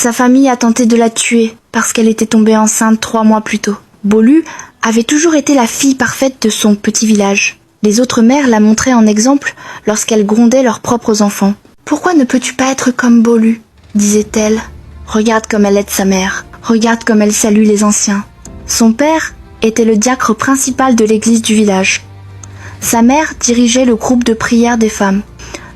Sa famille a tenté de la tuer parce qu'elle était tombée enceinte 3 mois plus tôt. Bolu avait toujours été la fille parfaite de son petit village. Les autres mères la montraient en exemple lorsqu'elles grondaient leurs propres enfants. « Pourquoi ne peux-tu pas être comme Bolu ?» disait-elle. « Regarde comme elle aide sa mère. Regarde comme elle salue les anciens. » Son père était le diacre principal de l'église du village. Sa mère dirigeait le groupe de prière des femmes.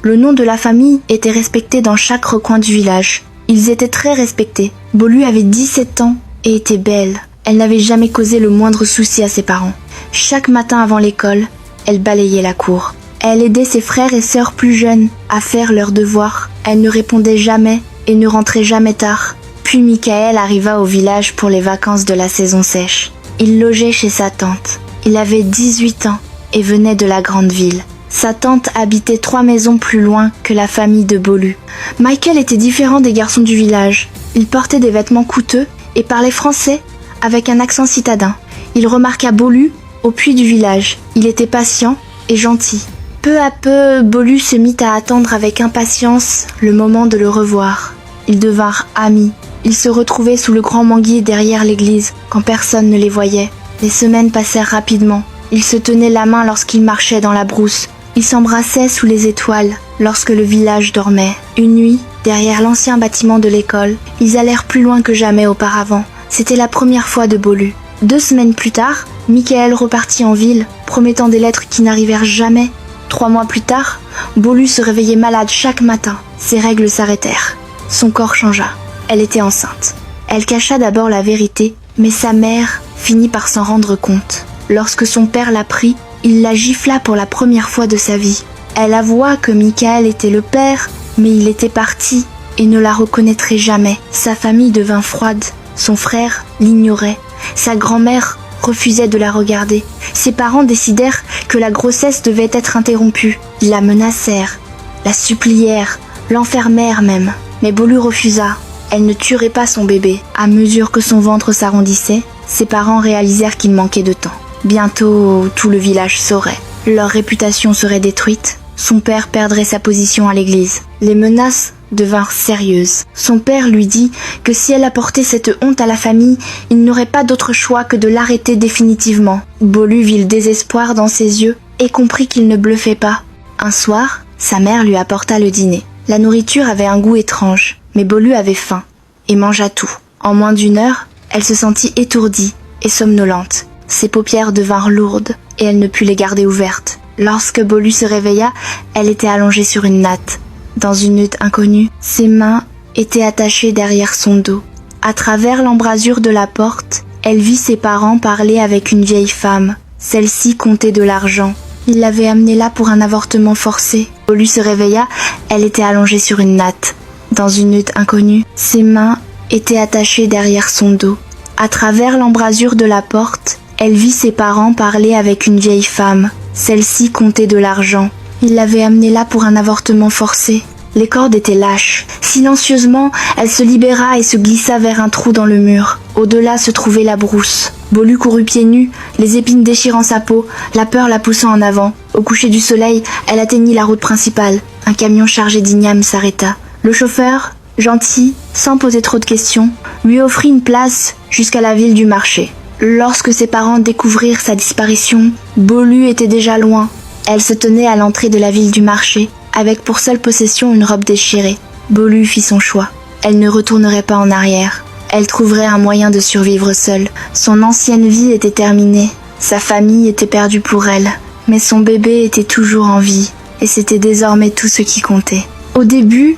Le nom de la famille était respecté dans chaque recoin du village. Ils étaient très respectés. Bolu avait 17 ans et était belle. Elle n'avait jamais causé le moindre souci à ses parents. Chaque matin avant l'école, elle balayait la cour. Elle aidait ses frères et sœurs plus jeunes à faire leurs devoirs. Elle ne répondait jamais et ne rentrait jamais tard. Puis Michael arriva au village pour les vacances de la saison sèche. Il logeait chez sa tante. Il avait 18 ans et venait de la grande ville. Sa tante habitait 3 maisons plus loin que la famille de Bolu. Michael était différent des garçons du village. Il portait des vêtements coûteux et parlait français avec un accent citadin. Il remarqua Bolu au puits du village. Il était patient et gentil. Peu à peu, Bolu se mit à attendre avec impatience le moment de le revoir. Ils devinrent amis. Ils se retrouvaient sous le grand manguier derrière l'église quand personne ne les voyait. Les semaines passèrent rapidement. Ils se tenaient la main lorsqu'ils marchaient dans la brousse. Ils s'embrassaient sous les étoiles lorsque le village dormait. Une nuit, derrière l'ancien bâtiment de l'école, ils allèrent plus loin que jamais auparavant. C'était la première fois de Bolu. 2 semaines plus tard, Michael repartit en ville, promettant des lettres qui n'arrivèrent jamais. 3 mois plus tard, Bolu se réveillait malade chaque matin. Ses règles s'arrêtèrent. Son corps changea. Elle était enceinte. Elle cacha d'abord la vérité, mais sa mère finit par s'en rendre compte. Lorsque son père l'apprit, il la gifla pour la première fois de sa vie. Elle avoua que Michael était le père, mais il était parti et ne la reconnaîtrait jamais. Sa famille devint froide. Son frère l'ignorait. Sa grand-mère refusait de la regarder. Ses parents décidèrent que la grossesse devait être interrompue. Ils la menacèrent, la supplièrent, l'enfermèrent même. Mais Bolu refusa. Elle ne tuerait pas son bébé. À mesure que son ventre s'arrondissait, ses parents réalisèrent qu'il manquait de temps. Bientôt, tout le village saurait. Leur réputation serait détruite. Son père perdrait sa position à l'église. Les menaces devinrent sérieuses. Son père lui dit que si elle apportait cette honte à la famille, il n'aurait pas d'autre choix que de l'arrêter définitivement. Bolu vit le désespoir dans ses yeux et comprit qu'il ne bluffait pas. Un soir, sa mère lui apporta le dîner. La nourriture avait un goût étrange, mais Bolu avait faim et mangea tout. En moins d'1 heure, elle se sentit étourdie et somnolente. Ses paupières devinrent lourdes et elle ne put les garder ouvertes. Lorsque Bolu se réveilla, elle était allongée sur une natte. Dans une hutte inconnue, ses mains étaient attachées derrière son dos. À travers l'embrasure de la porte, elle vit ses parents parler avec une vieille femme. Celle-ci comptait de l'argent. Il l'avait amenée là pour un avortement forcé. Bolu se réveilla, elle était allongée sur une natte. Dans une hutte inconnue, ses mains étaient attachées derrière son dos. À travers l'embrasure de la porte, elle vit ses parents parler avec une vieille femme. Celle-ci comptait de l'argent. Il l'avait amenée là pour un avortement forcé. Les cordes étaient lâches. Silencieusement, elle se libéra et se glissa vers un trou dans le mur. Au-delà se trouvait la brousse. Bolu courut pieds nus, les épines déchirant sa peau, la peur la poussant en avant. Au coucher du soleil, elle atteignit la route principale. Un camion chargé d'ignames s'arrêta. Le chauffeur, gentil, sans poser trop de questions, lui offrit une place jusqu'à la ville du marché. Lorsque ses parents découvrirent sa disparition, Bolu était déjà loin. Elle se tenait à l'entrée de la ville du marché, avec pour seule possession une robe déchirée. Bolu fit son choix. Elle ne retournerait pas en arrière. Elle trouverait un moyen de survivre seule. Son ancienne vie était terminée. Sa famille était perdue pour elle. Mais son bébé était toujours en vie, et c'était désormais tout ce qui comptait. Au début,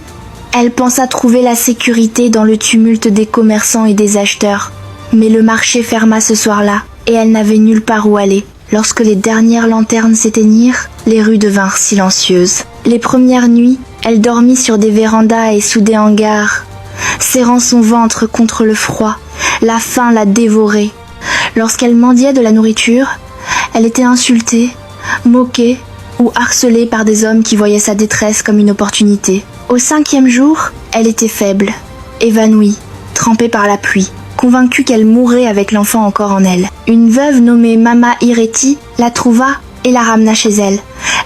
elle pensa trouver la sécurité dans le tumulte des commerçants et des acheteurs. Mais le marché ferma ce soir-là, et elle n'avait nulle part où aller. Lorsque les dernières lanternes s'éteignirent, les rues devinrent silencieuses. Les premières nuits, elle dormit sur des vérandas et sous des hangars, serrant son ventre contre le froid. La faim la dévorait. Lorsqu'elle mendiait de la nourriture, elle était insultée, moquée ou harcelée par des hommes qui voyaient sa détresse comme une opportunité. Au 5e jour, elle était faible, évanouie, trempée par la pluie, convaincue qu'elle mourrait avec l'enfant encore en elle. Une veuve nommée Mama Ireti la trouva et la ramena chez elle.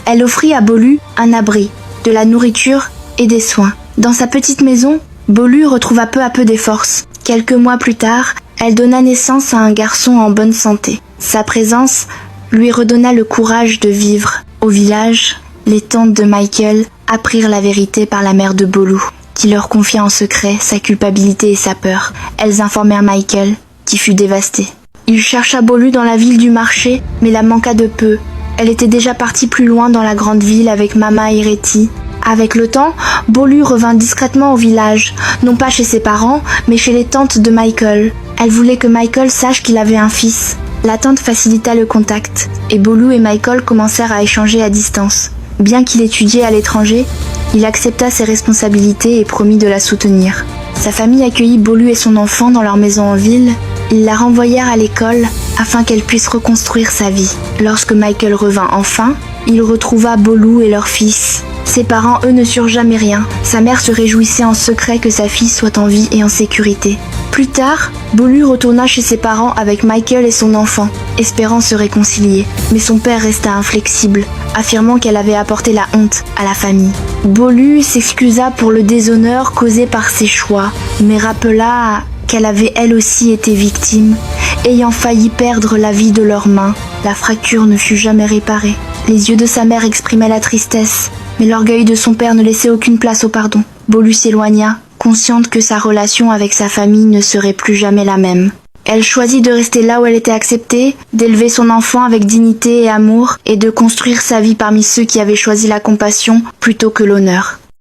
Elle offrit à Bolu un abri, de la nourriture et des soins. Dans sa petite maison, Bolu retrouva peu à peu des forces. Quelques mois plus tard, elle donna naissance à un garçon en bonne santé. Sa présence lui redonna le courage de vivre. Au village, les tantes de Michael apprirent la vérité par la mère de Bolu, qui leur confia en secret sa culpabilité et sa peur. Elles informèrent Michael, qui fut dévasté. Il chercha Bolu dans la ville du marché, mais la manqua de peu. Elle était déjà partie plus loin dans la grande ville avec Mama et Reti. Avec le temps, Bolu revint discrètement au village, non pas chez ses parents, mais chez les tantes de Michael. Elle voulait que Michael sache qu'il avait un fils. La tante facilita le contact, et Bolu et Michael commencèrent à échanger à distance. Bien qu'il étudiait à l'étranger, il accepta ses responsabilités et promit de la soutenir. Sa famille accueillit Bolu et son enfant dans leur maison en ville. Ils la renvoyèrent à l'école afin qu'elle puisse reconstruire sa vie. Lorsque Michael revint enfin, il retrouva Bolu et leur fils. Ses parents, eux, ne surent jamais rien. Sa mère se réjouissait en secret que sa fille soit en vie et en sécurité. Plus tard, Bolu retourna chez ses parents avec Michael et son enfant, espérant se réconcilier. Mais son père resta inflexible, affirmant qu'elle avait apporté la honte à la famille. Bolu s'excusa pour le déshonneur causé par ses choix, mais rappela qu'elle avait elle aussi été victime, ayant failli perdre la vie de leurs mains. La fracture ne fut jamais réparée. Les yeux de sa mère exprimaient la tristesse, mais l'orgueil de son père ne laissait aucune place au pardon. Bolu s'éloigna, consciente que sa relation avec sa famille ne serait plus jamais la même. Elle choisit de rester là où elle était acceptée, d'élever son enfant avec dignité et amour, et de construire sa vie parmi ceux qui avaient choisi la compassion plutôt que l'honneur.